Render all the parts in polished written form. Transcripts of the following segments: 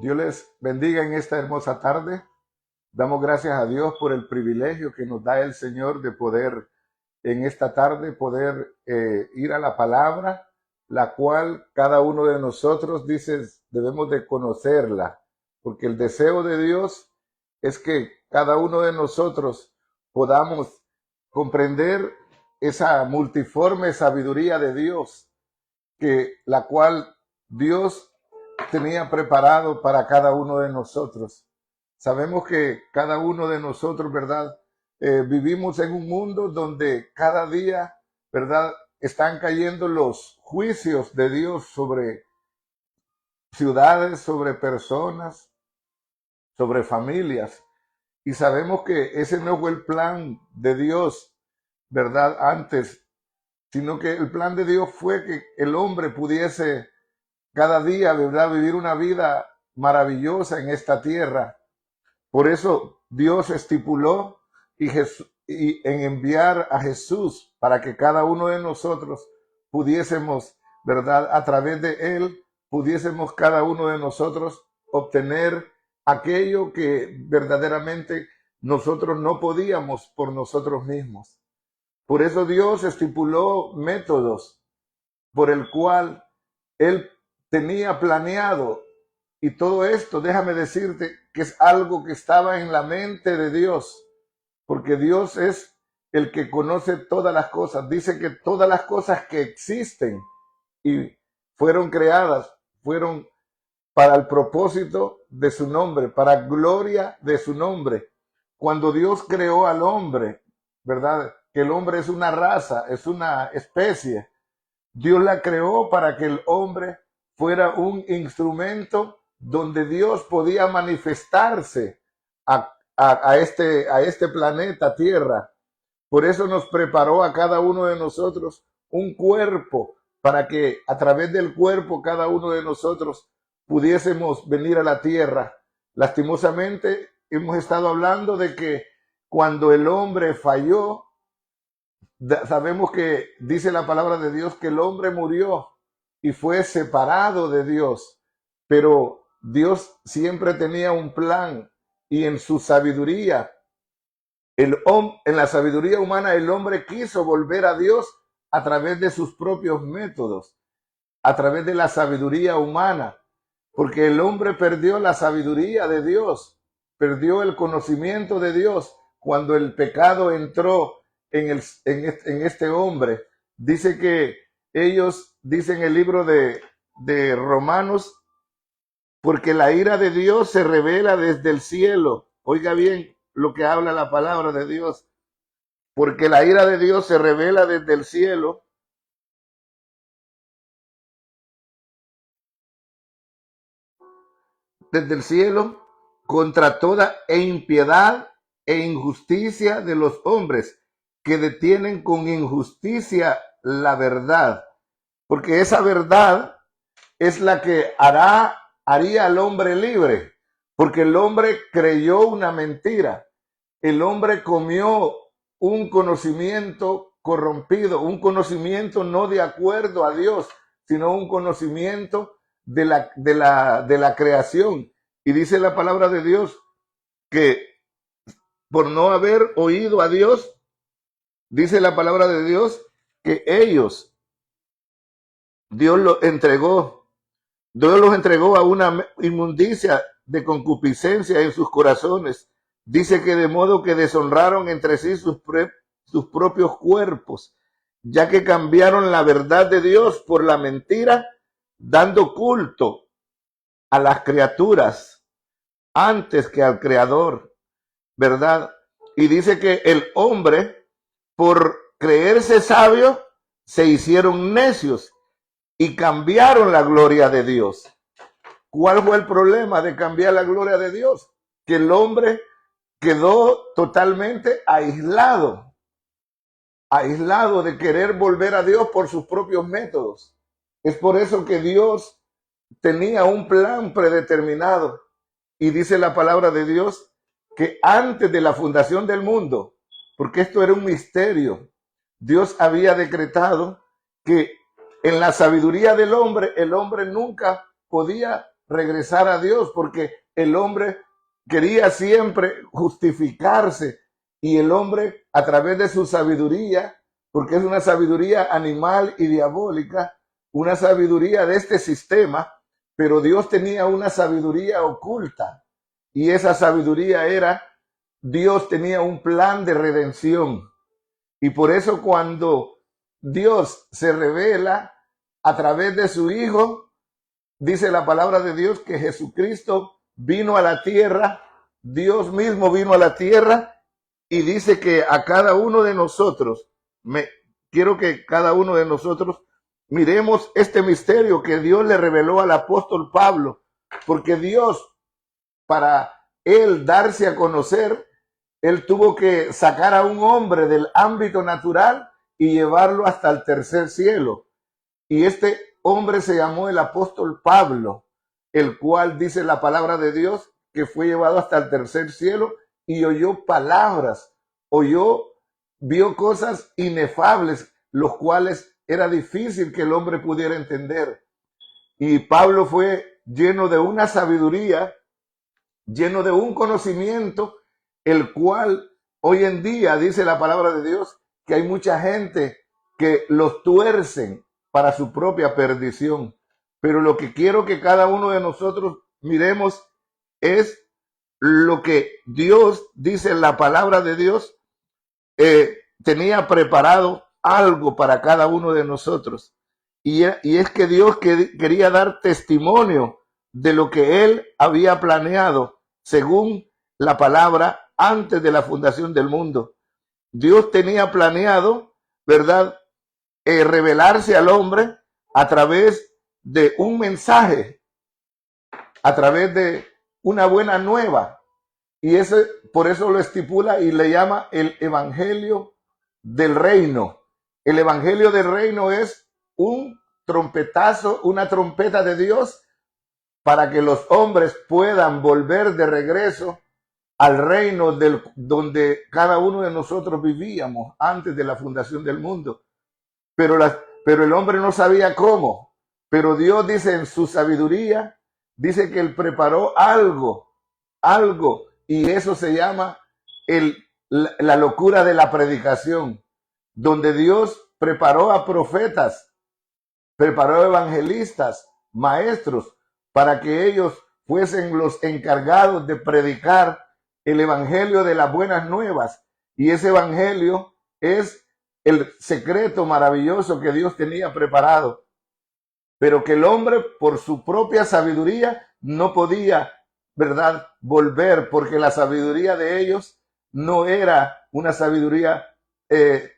Dios les bendiga en esta hermosa tarde. Damos gracias a Dios por el privilegio que nos da el Señor de poder en esta tarde poder ir a la palabra, la cual cada uno de nosotros dice debemos de conocerla, porque el deseo de Dios es que cada uno de nosotros podamos comprender esa multiforme sabiduría de Dios, que la cual Dios tenía preparado para cada uno de nosotros. Sabemos que cada uno de nosotros, ¿verdad? Vivimos en un mundo donde cada día, ¿verdad? Están cayendo los juicios de Dios sobre ciudades, sobre personas, sobre familias. Y sabemos que ese no fue el plan de Dios, ¿verdad? Antes, sino que el plan de Dios fue que el hombre pudiese cada día, ¿verdad?, vivir una vida maravillosa en esta tierra. Por eso Dios estipuló y en enviar a Jesús para que cada uno de nosotros pudiésemos, ¿verdad?, a través de Él, pudiésemos cada uno de nosotros obtener aquello que verdaderamente nosotros no podíamos por nosotros mismos. Por eso Dios estipuló métodos por el cual Él tenía planeado. Y todo esto, déjame decirte que es algo que estaba en la mente de Dios, porque Dios es el que conoce todas las cosas. Dice que todas las cosas que existen y fueron creadas, fueron para el propósito de su nombre, para gloria de su nombre. Cuando Dios creó al hombre, ¿verdad? Que el hombre es una raza, es una especie. Dios la creó para que el hombre fuera un instrumento donde Dios podía manifestarse a este planeta Tierra. Por eso nos preparó a cada uno de nosotros un cuerpo, para que a través del cuerpo cada uno de nosotros pudiésemos venir a la Tierra. Lastimosamente hemos estado hablando de que cuando el hombre falló, sabemos que dice la palabra de Dios que el hombre murió y fue separado de Dios, pero Dios siempre tenía un plan, y en su sabiduría, en la sabiduría humana, el hombre quiso volver a Dios a través de sus propios métodos, a través de la sabiduría humana, porque el hombre perdió la sabiduría de Dios, perdió el conocimiento de Dios cuando el pecado entró en este hombre. Dice que ellos, dicen el libro de Romanos, porque la ira de Dios se revela desde el cielo. Oiga bien lo que habla la palabra de Dios. Porque la ira de Dios se revela desde el cielo contra toda impiedad e injusticia de los hombres que detienen con injusticia la verdad. Porque esa verdad es la que haría al hombre libre, porque el hombre creyó una mentira. El hombre comió un conocimiento corrompido, un conocimiento no de acuerdo a Dios, sino un conocimiento de la creación. Y dice la palabra de Dios que por no haber oído a Dios, dice la palabra de Dios que Dios los entregó a una inmundicia de concupiscencia en sus corazones. Dice que de modo que deshonraron entre sí sus propios cuerpos, ya que cambiaron la verdad de Dios por la mentira, dando culto a las criaturas antes que al Creador, ¿verdad? Y dice que el hombre, por creerse sabio, se hicieron necios y cambiaron la gloria de Dios. ¿Cuál fue el problema de cambiar la gloria de Dios? Que el hombre quedó totalmente aislado de querer volver a Dios por sus propios métodos. Es por eso que Dios tenía un plan predeterminado, y dice la palabra de Dios que antes de la fundación del mundo, porque esto era un misterio, Dios había decretado que en la sabiduría del hombre, el hombre nunca podía regresar a Dios, porque el hombre quería siempre justificarse y el hombre a través de su sabiduría, porque es una sabiduría animal y diabólica, una sabiduría de este sistema, pero Dios tenía una sabiduría oculta y esa sabiduría era, Dios tenía un plan de redención y por eso cuando Dios se revela a través de su Hijo, dice la palabra de Dios que Jesucristo vino a la tierra, Dios mismo vino a la tierra y dice que a cada uno de nosotros, quiero que cada uno de nosotros miremos este misterio que Dios le reveló al apóstol Pablo, porque Dios, para él darse a conocer, él tuvo que sacar a un hombre del ámbito natural y llevarlo hasta el tercer cielo. Y este hombre se llamó el apóstol Pablo, el cual dice la palabra de Dios que fue llevado hasta el tercer cielo y oyó palabras, vio cosas inefables, los cuales era difícil que el hombre pudiera entender. Y Pablo fue lleno de una sabiduría, lleno de un conocimiento, el cual hoy en día dice la palabra de Dios que hay mucha gente que los tuercen para su propia perdición. Pero lo que quiero que cada uno de nosotros miremos es lo que Dios dice en la palabra de Dios. Tenía preparado algo para cada uno de nosotros. Y es que Dios quería dar testimonio de lo que Él había planeado según la palabra antes de la fundación del mundo. Dios tenía planeado, ¿verdad?, revelarse al hombre a través de un mensaje, a través de una buena nueva. Y por eso lo estipula y le llama el evangelio del reino. El evangelio del reino es un trompetazo, una trompeta de Dios para que los hombres puedan volver de regreso al reino donde cada uno de nosotros vivíamos antes de la fundación del mundo. Pero el hombre no sabía cómo. Pero Dios dice en su sabiduría, dice que Él preparó algo, y eso se llama la locura de la predicación, donde Dios preparó a profetas, preparó a evangelistas, maestros, para que ellos fuesen los encargados de predicar el evangelio de las buenas nuevas. Y ese evangelio es el secreto maravilloso que Dios tenía preparado, pero que el hombre por su propia sabiduría no podía, ¿verdad?, volver, porque la sabiduría de ellos no era una sabiduría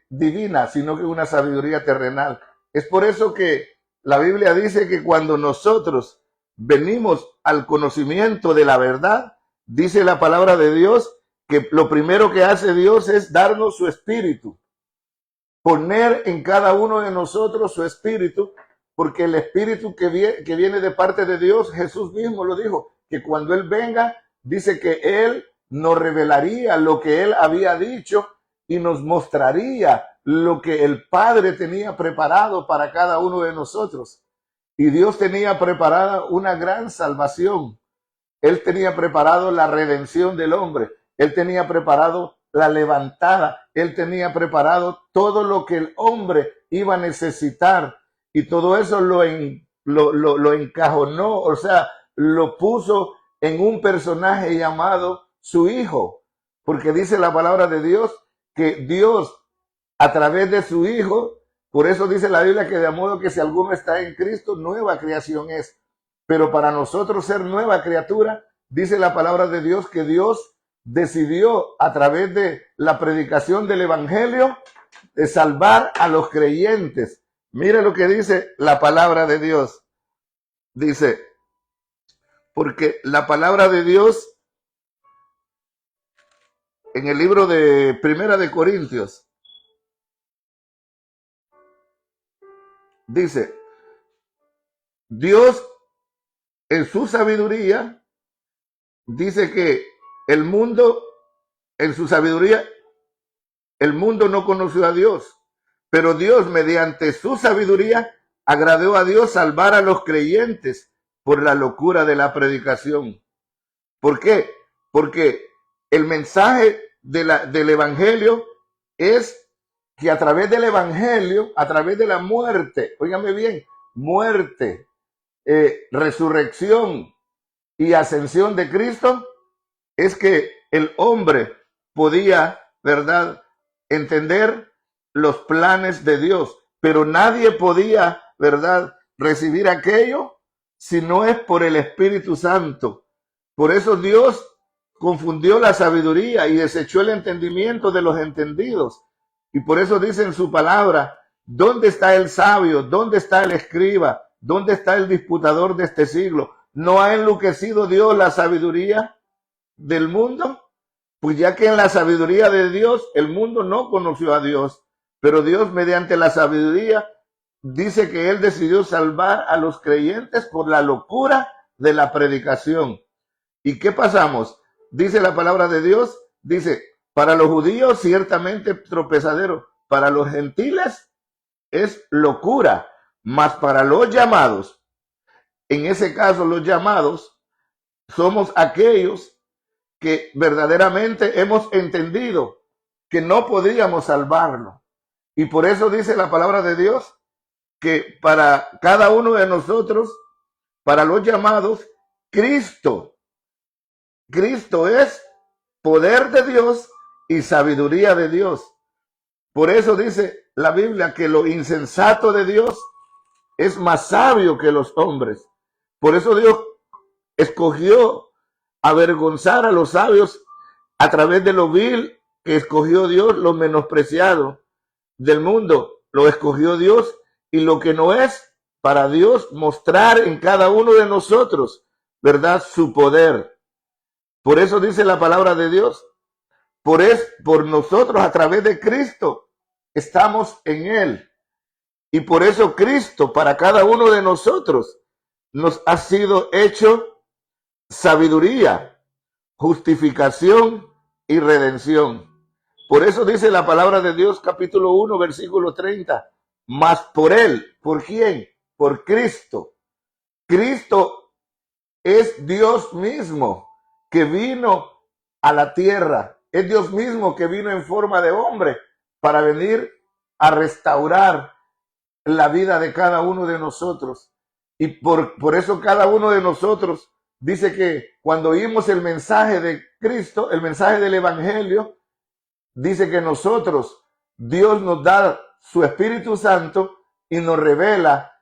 divina, sino que una sabiduría terrenal. Es por eso que la Biblia dice que cuando nosotros venimos al conocimiento de la verdad, dice la palabra de Dios que lo primero que hace Dios es darnos su espíritu, poner en cada uno de nosotros su espíritu, porque el espíritu que viene de parte de Dios, Jesús mismo lo dijo, que cuando Él venga, dice que Él nos revelaría lo que Él había dicho y nos mostraría lo que el Padre tenía preparado para cada uno de nosotros. Y Dios tenía preparada una gran salvación. Él tenía preparado la redención del hombre. Él tenía preparado la levantada. Él tenía preparado todo lo que el hombre iba a necesitar. Y todo eso lo encajonó, o sea, lo puso en un personaje llamado su Hijo. Porque dice la palabra de Dios que Dios, a través de su Hijo, por eso dice la Biblia que de modo que si alguno está en Cristo, nueva creación es. Pero para nosotros ser nueva criatura, dice la palabra de Dios que Dios decidió a través de la predicación del evangelio de salvar a los creyentes. Mire lo que dice la palabra de Dios. Dice, porque la palabra de Dios en el libro de Primera de Corintios dice, Dios en su sabiduría dice que el mundo, en su sabiduría, el mundo no conoció a Dios, pero Dios mediante su sabiduría agradó a Dios salvar a los creyentes por la locura de la predicación. ¿Por qué? Porque el mensaje del Evangelio es que a través del Evangelio, a través de la muerte, óigame bien, muerte, resurrección y ascensión de Cristo, es que el hombre podía, ¿verdad?, entender los planes de Dios, pero nadie podía, ¿verdad?, recibir aquello si no es por el Espíritu Santo. Por eso Dios confundió la sabiduría y desechó el entendimiento de los entendidos. Y por eso dice en su palabra, ¿dónde está el sabio? ¿Dónde está el escriba? ¿Dónde está el disputador de este siglo? ¿No ha enloquecido Dios la sabiduría del mundo? Pues ya que en la sabiduría de Dios el mundo no conoció a Dios, pero Dios mediante la sabiduría dice que Él decidió salvar a los creyentes por la locura de la predicación. ¿Y qué pasamos? Dice la palabra de Dios, dice, para los judíos ciertamente tropezadero, para los gentiles es locura, mas para los llamados, en ese caso los llamados, somos aquellos que verdaderamente hemos entendido que no podríamos salvarlo. Y por eso dice la palabra de Dios que para cada uno de nosotros, para los llamados, Cristo es poder de Dios y sabiduría de Dios. Por eso dice la Biblia que lo insensato de Dios es más sabio que los hombres. Por eso Dios escogió avergonzar a los sabios a través de lo vil que escogió Dios, lo menospreciado del mundo, lo escogió Dios, y lo que no es, para Dios mostrar en cada uno de nosotros, ¿verdad?, su poder. Por eso dice la palabra de Dios, por nosotros a través de Cristo estamos en Él. Y por eso Cristo para cada uno de nosotros nos ha sido hecho sabiduría, justificación y redención. Por eso dice la palabra de Dios, capítulo 1, versículo 30, mas por Él, ¿por quién? Por Cristo. Cristo es Dios mismo que vino a la tierra. Es Dios mismo que vino en forma de hombre para venir a restaurar la vida de cada uno de nosotros. Y por eso cada uno de nosotros dice que cuando oímos el mensaje de Cristo, el mensaje del Evangelio, dice que nosotros, Dios nos da su Espíritu Santo y nos revela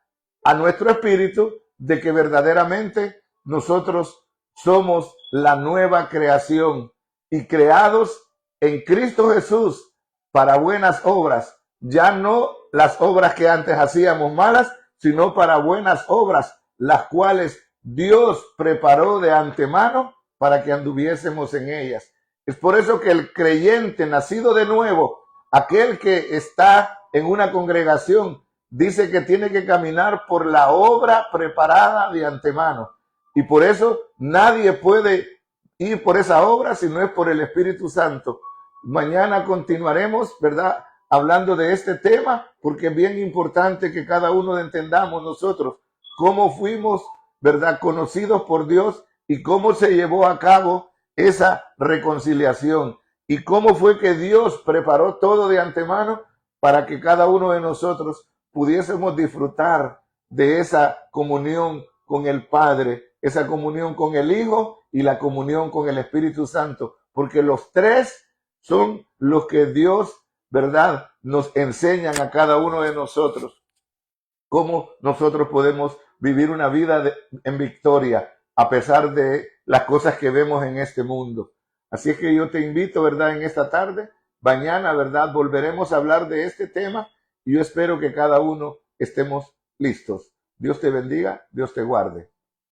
a nuestro espíritu de que verdaderamente nosotros somos la nueva creación y creados en Cristo Jesús para buenas obras, ya no las obras que antes hacíamos malas, sino para buenas obras, las cuales Dios preparó de antemano para que anduviésemos en ellas. Es por eso que el creyente nacido de nuevo, aquel que está en una congregación, dice que tiene que caminar por la obra preparada de antemano. Y por eso nadie puede ir por esa obra si no es por el Espíritu Santo. Mañana continuaremos, ¿verdad?, hablando de este tema, porque es bien importante que cada uno entendamos nosotros cómo fuimos, ¿verdad?, conocidos por Dios y cómo se llevó a cabo esa reconciliación y cómo fue que Dios preparó todo de antemano para que cada uno de nosotros pudiésemos disfrutar de esa comunión con el Padre, esa comunión con el Hijo y la comunión con el Espíritu Santo, porque los tres son los que Dios, ¿verdad?, nos enseñan a cada uno de nosotros cómo nosotros podemos vivir una vida en victoria a pesar de las cosas que vemos en este mundo. Así es que yo te invito, ¿verdad?, en esta tarde, mañana, ¿verdad?, volveremos a hablar de este tema y yo espero que cada uno estemos listos. Dios te bendiga, Dios te guarde.